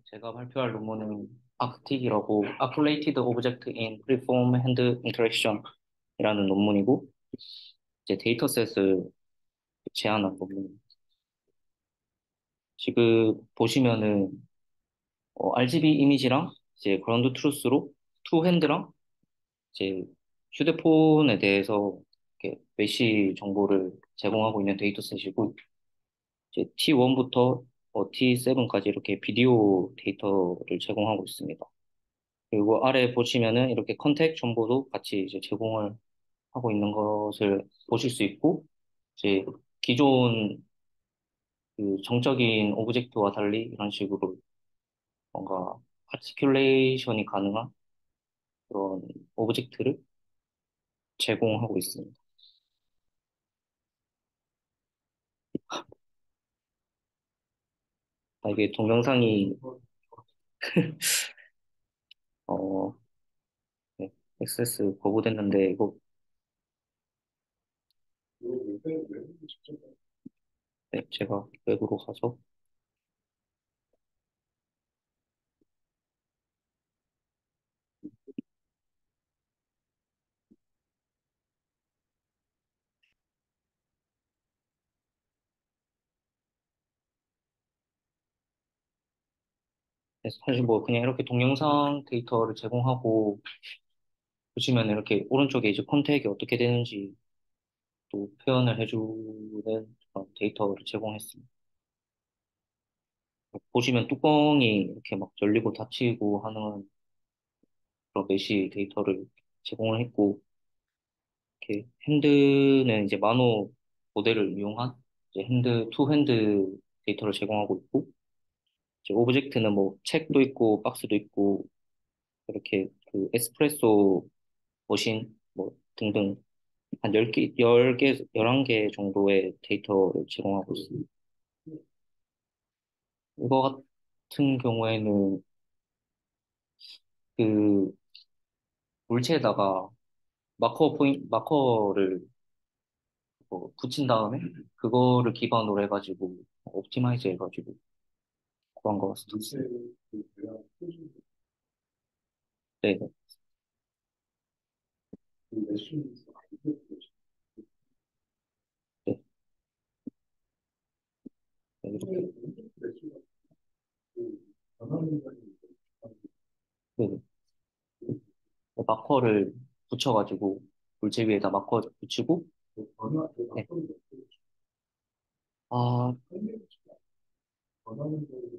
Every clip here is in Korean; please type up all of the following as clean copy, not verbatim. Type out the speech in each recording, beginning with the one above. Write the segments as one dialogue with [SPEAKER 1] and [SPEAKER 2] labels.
[SPEAKER 1] 제가 발표할 논문은 아크틱이라고 Accumulated Object in Preform Hand Interaction이라는 논문이고 이제 데이터셋을 제안한 논문입니다. 지금 보시면은 RGB 이미지랑 이제 그라운드 트루스로 투 핸드랑 이제 휴대폰에 대해서 이렇게 메시 정보를 제공하고 있는 데이터셋이고 이제 T1부터 T7까지 이렇게 비디오 데이터를 제공하고 있습니다. 그리고 아래 보시면은 이렇게 컨택 정보도 같이 이제 제공을 하고 있는 것을 보실 수 있고, 이제 기존 그 정적인 오브젝트와 달리 이런 식으로 뭔가 아티큘레이션이 가능한 그런 오브젝트를 제공하고 있습니다. 이게 동영상이 어, 네, 액세스 거부됐는데 이거 네, 제가 웹으로 가서 네, 사실 뭐 그냥 이렇게 동영상 데이터를 제공하고 보시면 이렇게 오른쪽에 이제 컨택이 어떻게 되는지 또 표현을 해주는 그런 데이터를 제공했습니다. 보시면 뚜껑이 이렇게 막 열리고 닫히고 하는 그런 메시 데이터를 제공을 했고, 이렇게 핸드는 이제 마노 모델을 이용한 이제 투 핸드 데이터를 제공하고 있고, 이제 오브젝트는 뭐 책도 있고 박스도 있고 이렇게 그 에스프레소 머신 뭐 등등 한 10개, 10개, 11개 정도의 데이터를 제공하고 있습니다. 이거 같은 경우에는 그 물체에다가 마커를 붙인 다음에 그거를 기반으로 해가지고 옵티마이즈 해가지고 그런 거 같습니다. 네, 네, 네, 네, 이렇게 네, 네. 마커를 붙여가지고 물체 위에다 마커 붙이고 네. 아,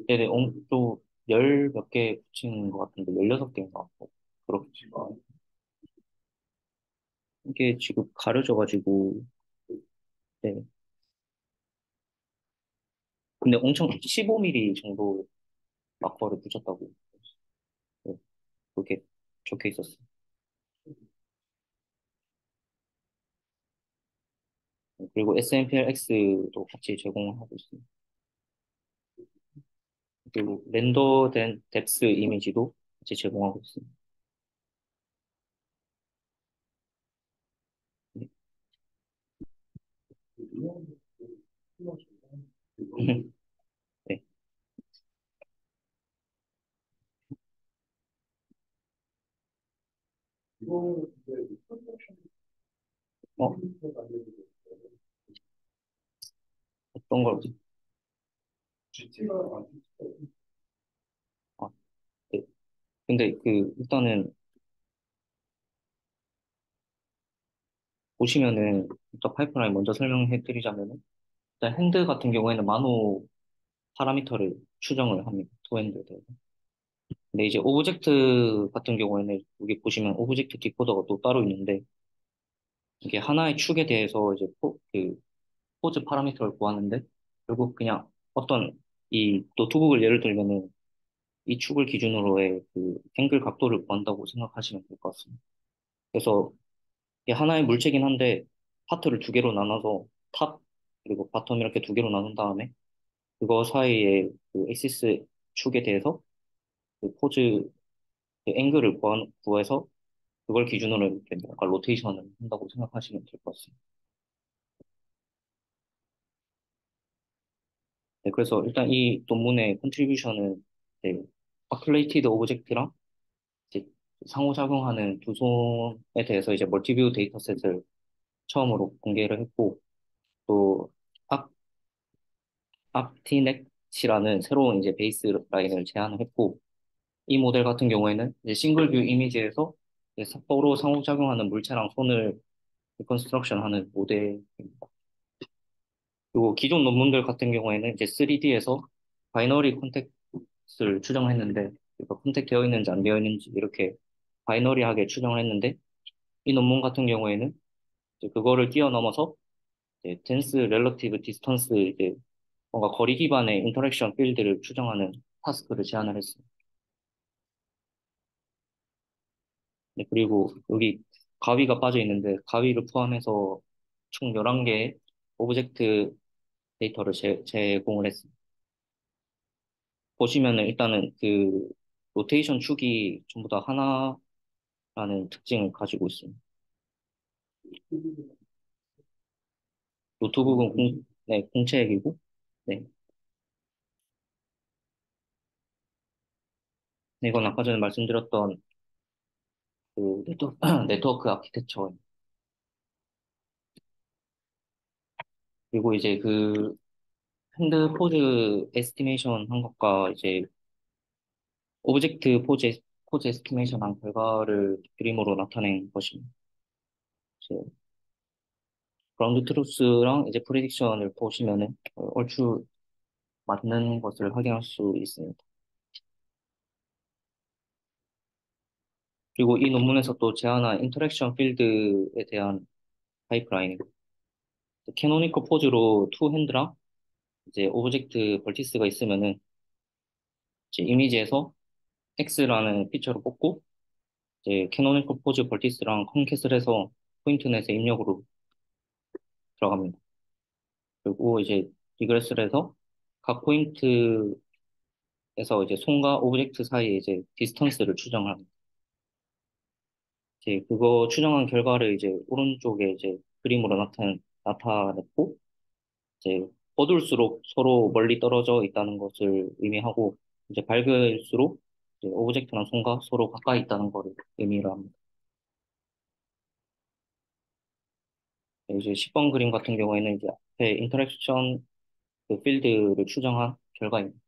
[SPEAKER 1] 네네, 또열 몇 개 붙이는 것 같은데 16개인가 그렇게 이게 지금 가려져가지고 네. 근데 엄청 15mm 정도 마커를 붙였다고 네, 그렇게 적혀 있었어요. 그리고 SMPLX도 같이 제공하고 있습니다. 그리고 렌더된 뎁스 이미지도 같이 제공하고 있습니다. 네. 네. 어, 어떤 걸, 아, 네. 근데 일단은 보시면은, 일단 파이프라인 먼저 설명해 드리자면은, 일단 핸드 같은 경우에는 마노 파라미터를 추정을 합니다. 투핸드에 대해서. 근데 이제 오브젝트 같은 경우에는, 여기 보시면 오브젝트 디코더가 또 따로 있는데, 이게 하나의 축에 대해서 이제 포즈 파라미터를 구하는데, 결국 그냥 어떤 이 노트북을 예를 들면은 이 축을 기준으로의 그 앵글 각도를 구한다고 생각하시면 될 것 같습니다. 그래서 이게 하나의 물체긴 한데 파트를 두 개로 나눠서 탑 그리고 바텀 이렇게 두 개로 나눈 다음에 그거 사이에 그 엑시스 축에 대해서 그 포즈 그 앵글을 구해서 그걸 기준으로 이렇게 뭔가 로테이션을 한다고 생각하시면 될 것 같습니다. 네, 그래서 일단 이 논문의 컨트리뷰션은 아클레이티드 오브젝트랑 이제 상호작용하는 두 손에 대해서 이제 멀티뷰 데이터셋을 처음으로 공개를 했고, 또 악, 악티넥이라는 새로운 이제 베이스 라인을 제안을 했고, 이 모델 같은 경우에는 이제 싱글 뷰 이미지에서 이제 서로 상호작용하는 물체랑 손을 리컨스트럭션 하는 모델입니다. 그리고 기존 논문들 같은 경우에는 이제 3D에서 바이너리 컨택트를 추정했는데, 그러니까 컨택 되어 있는지 안 되어 있는지 이렇게 바이너리하게 추정을 했는데, 이 논문 같은 경우에는 이제 그거를 뛰어넘어서 이제 덴스 렐러티브 디스턴스 이제 뭔가 거리 기반의 인터랙션 필드를 추정하는 타스크를 제안을 했어요. 네, 그리고 여기 가위가 빠져 있는데 가위를 포함해서 총 11개의 오브젝트 데이터를 제공을 했습니다. 보시면은 일단은 그 로테이션 축이 전부 다 하나라는 특징을 가지고 있습니다. 노트북은 네, 공책이고, 네. 네, 이건 아까 전에 말씀드렸던 그 네트워크 아키텍처. 그리고 이제 그 핸드 포즈 에스티메이션 한 것과 이제 오브젝트 포즈 에스티메이션 한 결과를 그림으로 나타낸 것입니다. 이제 그라운드 트루스랑 이제 프리딕션을 보시면은 얼추 맞는 것을 확인할 수 있습니다. 그리고 이 논문에서 또 제안한 인터랙션 필드에 대한 파이프라인입니다. 캐노니컬 포즈로 투 핸드랑 이제 오브젝트 벌티스가 있으면은 이제 이미지에서 X라는 피처를 뽑고 이제 캐노니컬 포즈 벌티스랑 컴캣을 해서 포인트 넷에 입력으로 들어갑니다. 그리고 이제 리그레스를 해서 각 포인트에서 이제 손과 오브젝트 사이에 이제 디스턴스를 추정을 합니다. 이제 그거 추정한 결과를 이제 오른쪽에 이제 그림으로 나타냈고 이제 어두울수록 서로 멀리 떨어져 있다는 것을 의미하고 이제 밝을수록 이제 오브젝트나 손과 서로 가까이 있다는 것을 의미를 합니다. 이제 10번 그림 같은 경우에는 이제 앞에 인터랙션 그 필드를 추정한 결과입니다.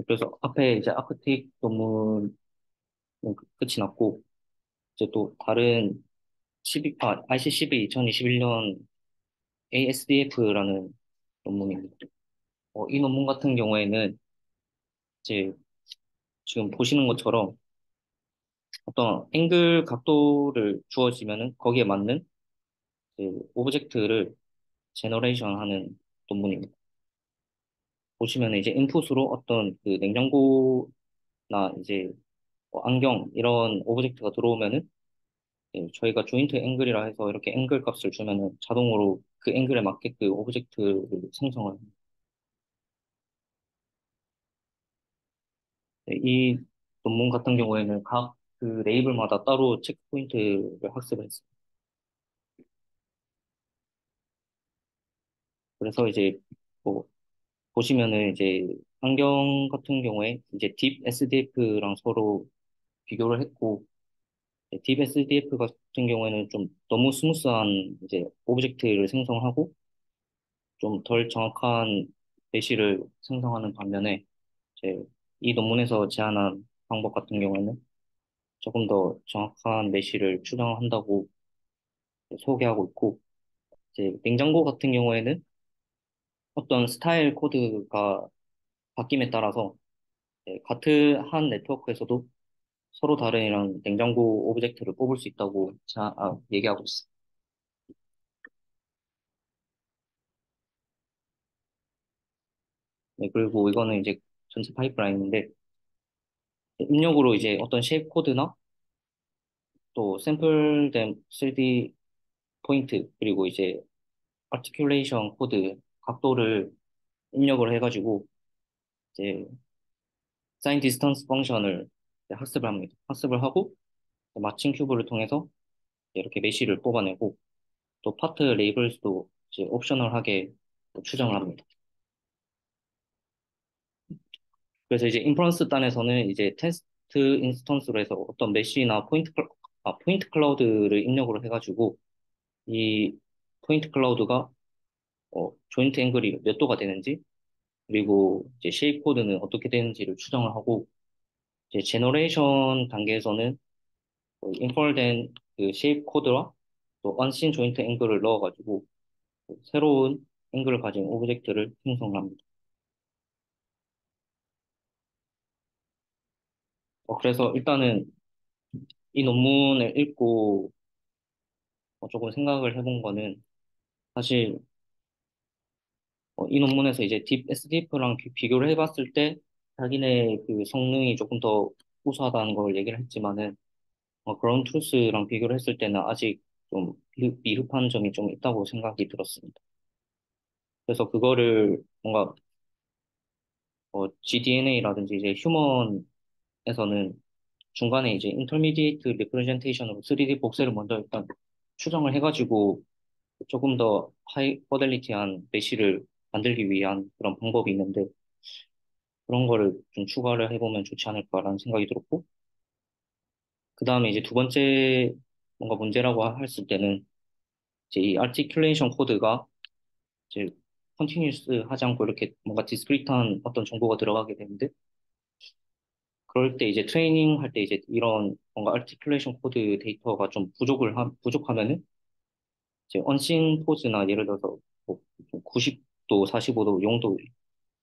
[SPEAKER 1] 그래서 앞에 이제 아크틱 논문은 끝이 났고 이제 또 다른 ICCB 2021년 ASDF라는 논문입니다. 이 논문 같은 경우에는 이제 지금 보시는 것처럼 어떤 앵글 각도를 주어지면은 거기에 맞는 그 오브젝트를 제너레이션 하는 논문입니다. 보시면 이제 인풋으로 어떤 그 냉장고나 이제 뭐 안경 이런 오브젝트가 들어오면은 저희가 조인트 앵글이라 해서 이렇게 앵글 값을 주면은 자동으로 그 앵글에 맞게 그 오브젝트를 생성을 합니다. 이 논문 같은 경우에는 각 그 레이블마다 따로 체크 포인트를 학습을 했어요. 그래서 이제 뭐 보시면은 이제 안경 같은 경우에 이제 딥 SDF랑 서로 비교를 했고 딥 SDF 같은 경우에는 좀 너무 스무스한 이제 오브젝트를 생성하고 좀 덜 정확한 배시를 생성하는 반면에 이제 이 논문에서 제안한 방법 같은 경우에는 조금 더 정확한 메시를 추정한다고 소개하고 있고 이제 냉장고 같은 경우에는 어떤 스타일 코드가 바뀜에 따라서 같은 한 네트워크에서도 서로 다른 이런 냉장고 오브젝트를 뽑을 수 있다고 얘기하고 있어요. 네, 그리고 이거는 이제 전체 파이프라인인데 입력으로 이제 어떤 쉐입 코드나 또 샘플된 3D 포인트 그리고 이제 아티큘레이션 코드 각도를 입력을 해가지고 이제 사인 디스턴스 펑션을 이제 학습을 합니다. 학습을 하고 마칭 큐브를 통해서 이렇게 메쉬를 뽑아내고 또 파트 레이블스도 이제 옵셔널하게 또 추정을 합니다. 그래서 이제 인퍼런스 단에서는 이제 테스트 인스턴스로 해서 어떤 메쉬나 포인트 클라우드를 입력을 해가지고 이 포인트 클라우드가 조인트 앵글이 몇 도가 되는지 그리고 이제 쉐입 코드는 어떻게 되는지를 추정을 하고 이제 제너레이션 단계에서는 인펄된 그 쉐입 코드와 또 언신 조인트 앵글을 넣어가지고 새로운 앵글을 가진 오브젝트를 생성합니다. 그래서 일단은 이 논문을 읽고 조금 생각을 해본 거는 사실 이 논문에서 이제 SDF랑 비교를 해봤을 때 자기네 그 성능이 조금 더 우수하다는 걸 얘기를 했지만은 그라운드 트루스랑 비교를 했을 때는 아직 좀 미흡한 점이 좀 있다고 생각이 들었습니다. 그래서 그거를 뭔가 GDNA라든지 이제 휴먼에서는 중간에 이제 인터미디에이트 리프레젠테이션으로 3D 복사를 먼저 일단 추정을 해가지고 조금 더 하이 퍼델리티한 메쉬를 만들기 위한 그런 방법이 있는데 그런 거를 좀 추가를 해보면 좋지 않을까라는 생각이 들었고 그 다음에 이제 두 번째 뭔가 문제라고 했을 때는 이제 이 아티큘레이션 코드가 이제 컨티뉴스 하지 않고 이렇게 뭔가 디스크리트한 어떤 정보가 들어가게 되는데 그럴 때 이제 트레이닝 할 때 이제 이런 뭔가 아티큘레이션 코드 데이터가 좀 부족하면은 이제 언신 포즈나 예를 들어서 뭐 90도, 45도, 0도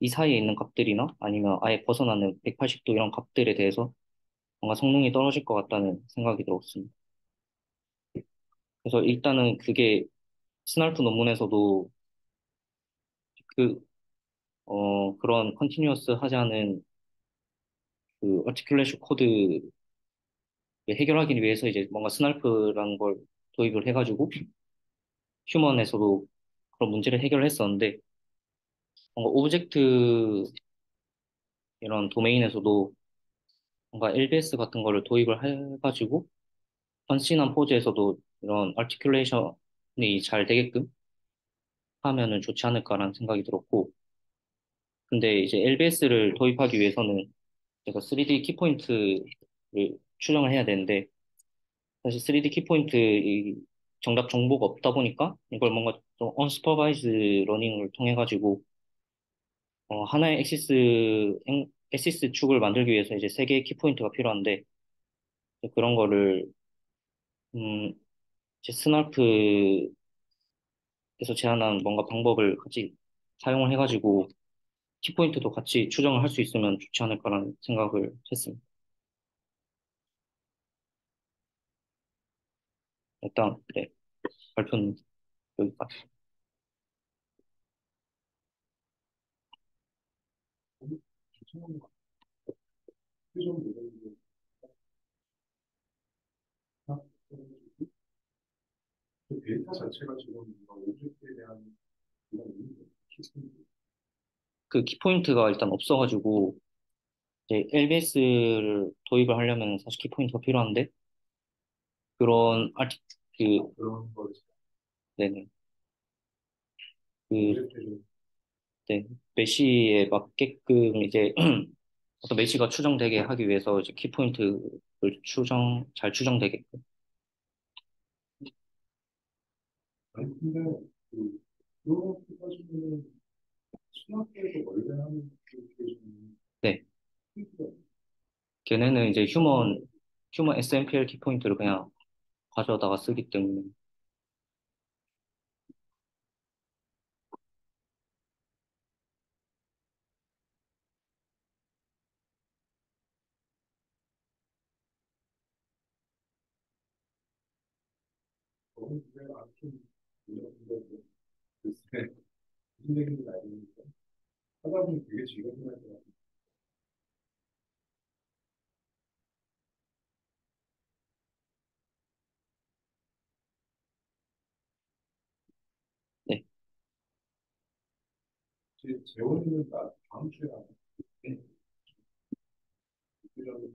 [SPEAKER 1] 이 사이에 있는 값들이나 아니면 아예 벗어나는 180도 이런 값들에 대해서 뭔가 성능이 떨어질 것 같다는 생각이 들었습니다. 그래서 일단은 그게 스날프 논문에서도 그, 그런 컨티뉴어스 하지 않은 그 아티큘레이션 코드를 해결하기 위해서 이제 뭔가 스날프라는 걸 도입을 해가지고 휴먼에서도 그런 문제를 해결했었는데 뭔가 오브젝트 이런 도메인에서도 뭔가 LBS 같은 거를 도입을 해가지고 헌신한 포즈에서도 이런 아티큘레이션이 잘 되게끔 하면은 좋지 않을까라는 생각이 들었고 근데 이제 LBS를 도입하기 위해서는 제가 3D 키포인트를 추정을 해야 되는데 사실 3D 키포인트 이 정답 정보가 없다 보니까 이걸 뭔가 좀 언슈퍼바이즈 러닝을 통해 가지고 하나의 엑시스 축을 만들기 위해서 이제 세 개의 키포인트가 필요한데 그런 거를 음, 이제 스날프에서 제안한 뭔가 방법을 같이 사용을 해가지고 키포인트도 같이 추정을 할 수 있으면 좋지 않을까라는 생각을 했습니다. 일단 네, 발표는 여기까지. 그 키포인트가 일단 없어가지고 이제 LBS를 도입을 하려면 사실 키포인트가 필요한데 그런 그 네네 그 네, 메시에 맞게끔 이제 어떤 메시가 추정되게 하기 위해서 이제 키포인트를 잘 추정되게끔 네 걔네는 이제 휴먼 SMPL 키포인트를 그냥 가져다가 쓰기 때문에 네.